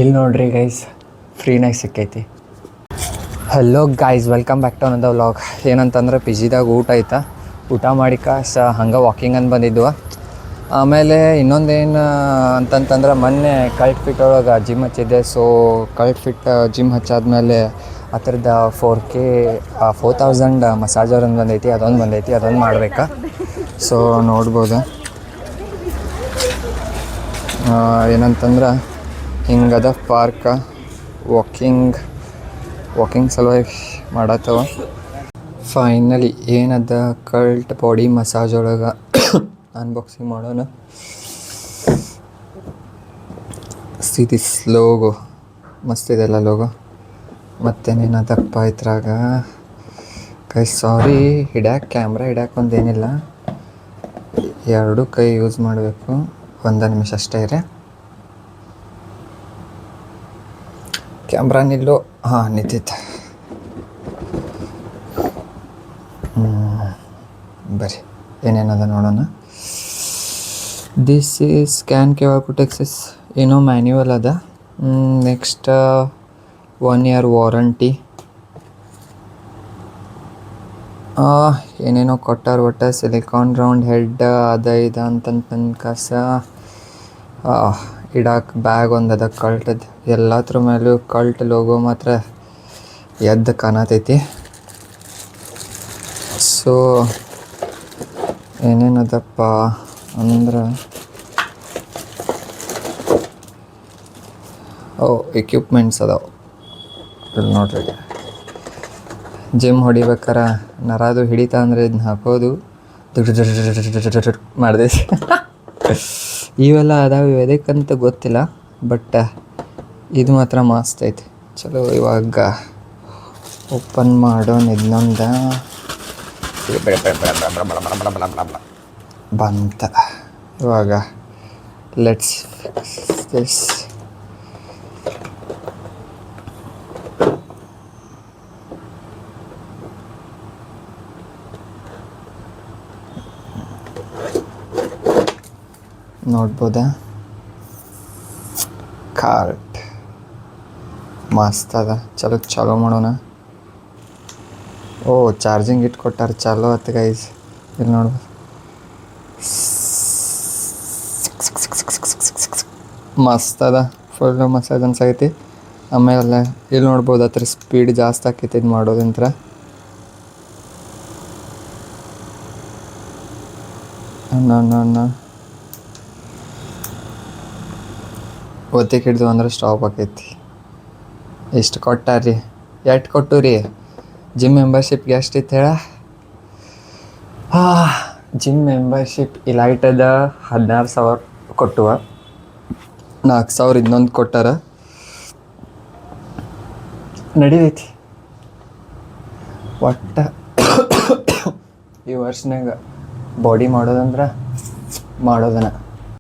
ಇಲ್ಲಿ ನೋಡ್ರಿ ಗೈಸ್, ಫ್ರೀನಾಗಿ ಸಿಕ್ಕೈತಿ. Hello guys, welcome back to ಅನ್ನದ ವ್ಲಾಗ್. ಏನಂತಂದ್ರೆ ಪಿ ಜಿದಾಗ ಊಟ ಆಯ್ತಾ, ಊಟ ಮಾಡಿಕ ಹಂಗೆ ವಾಕಿಂಗ್ ಅಂತ ಬಂದಿದ್ವು. ಆಮೇಲೆ ಇನ್ನೊಂದೇನು ಅಂತಂತಂದ್ರೆ ಮೊನ್ನೆ ಕಲ್ಟ್ ಫಿಟ್ ಒಳಗೆ ಜಿಮ್ ಹಚ್ಚಿದ್ದೆ. ಸೊ ಕಲ್ಟ್ ಫಿಟ್ ಜಿಮ್ ಹಚ್ಚಾದ್ಮೇಲೆ ಆ ಥರದ 4000 ಮಸಾಜರ್ ಒಂದು ಬಂದೈತಿ, ಅದೊಂದು ಮಾಡ್ಬೇಕಾ. ಸೊ ನೋಡ್ಬೋದು ಏನಂತಂದ್ರೆ ಹಿಂಗದ ಪಾರ್ಕ, ವಾಕಿಂಗ್ ಸಲುವಾಗಿ ಮಾಡತ್ತವ. ಫೈನಲಿ ಏನದ ಕಲ್ಟ್ ಬಾಡಿ ಮಸಾಜ್ ಒಳಗೆ ಅನ್ಬಾಕ್ಸಿಂಗ್ ಮಾಡೋಣ. ದಿಸ್ ಲೋಗೋ ಮಸ್ತಿದೆಲ್ಲ ಲೋಗೋ. ಮತ್ತೇನೇನದಪ್ಪ ಇದ್ರಾಗ ಕೈ, ಸಾರಿ ಕ್ಯಾಮ್ರಾ ಹಿಡ್ಯಾಕೆ ಒಂದೇನಿಲ್ಲ, ಎರಡು ಕೈ ಯೂಸ್ ಮಾಡಬೇಕು. 1 ನಿಮಿಷ ಅಷ್ಟೇ ಇರಿ. ಕ್ಯಾಮ್ರಾ ನಿಲ್ಲೋ, ಹಾಂ ನಿಂತಿತ್ತು. ಬರ್ರಿ ಏನೇನದ ನೋಡೋಣ. This is scan QR code Texas, ಏನೋ ಮ್ಯಾನ್ಯುವಲ್ ಅದ. ನೆಕ್ಸ್ಟ್ 1 year ವಾರಂಟಿ, ಏನೇನೋ ಕೊಟ್ಟಾರ. ಒಟ್ಟು ಸಿಲಿಕಾನ್ ರೌಂಡ್ ಹೆಡ್ ಅದ ಇದು ಅಂತಂದು ಕಸ ಇಡಾಕ ಬ್ಯಾಗ್ ಒಂದದ ಕಲ್ಟದ. ಎಲ್ಲತ್ರ ಮೇಲೂ ಕಲ್ಟ್ ಲೋಗೋ ಮಾತ್ರ ಎದ್ದು ಕಾಣತೈತಿ. ಸೊ ಏನೇನದಪ್ಪ ಅಂದ್ರೆ ಎಕ್ವಿಪ್ಮೆಂಟ್ಸ್ ಅದಾವೆ ಇಲ್ಲಿ ನೋಡ್ರಿ. ಜಿಮ್ ಹೊಡಿಬೇಕಾರ ನರಾದು ಹಿಡಿತಾ ಅಂದರೆ ಇದನ್ನ ಹಾಕೋದು ಮಾಡಿದೆ. ಇವೆಲ್ಲ ಅದಾವೆ, ಎದಕ್ಕಂತ ಗೊತ್ತಿಲ್ಲ, ಬಟ್ ಇದು ಮಾತ್ರ ಮಸ್ತ್ ಐತಿ. ಚಲೋ, ಇವಾಗ ಓಪನ್ ಮಾಡೋಣ. ಇದನ್ನೊಂದು ಬಂತ. ಇವಾಗ ಲೆಟ್ಸ್ ಫಿಕ್ಸ್ ದಿಸ್. ನೋಡ್ಬೋದಾ, ಕಾರ್ಟ್ ಮಸ್ತ್ ಅದ. ಚಲೋ ಮಾಡೋಣ. ಚಾರ್ಜಿಂಗ್ ಇಟ್ಕೊಟ್ಟಾರ, ಚಲೋ ಆಯ್ತು ಗೈಸ್. ಇಲ್ಲಿ ನೋಡ್ಬೋದು, ಮಸ್ತ್ ಅದ. ಫುಲ್ ಮಸಾಜ್ ಅನ್ಸಾಗೈತಿ. ಆಮೇಲೆ ಇಲ್ಲಿ ನೋಡ್ಬೋದು, ಅದ್ರ ಸ್ಪೀಡ್ ಜಾಸ್ತಿ ಆಕೈತಿ ಇದು ಮಾಡೋದಂತ್ರ. ಒತ್ತಿಗೆ ಹಿಡ್ದು ಅಂದ್ರೆ ಸ್ಟಾಪ್ ಆಕೈತಿ. ಎಷ್ಟು ಕೊಟ್ಟಾರ್ರಿ, ಎಷ್ಟು ಕೊಟ್ಟು ರೀ? ಜಿಮ್ ಮೆಂಬರ್ಶಿಪ್ಗೆ ಎಷ್ಟಿತ್ತು ಹೇಳ? Gym membership ಇಲೈಟದ 16,000 ಕೊಟ್ಟುವ. 4,000 ಇನ್ನೊಂದು ಕೊಟ್ಟಾರ. ನಡೀತೈತಿ ಒಟ್ಟು. ಈ ವರ್ಷನಾಗ ಬಾಡಿ ಮಾಡೋದಂದ್ರೆ ಮಾಡೋದನ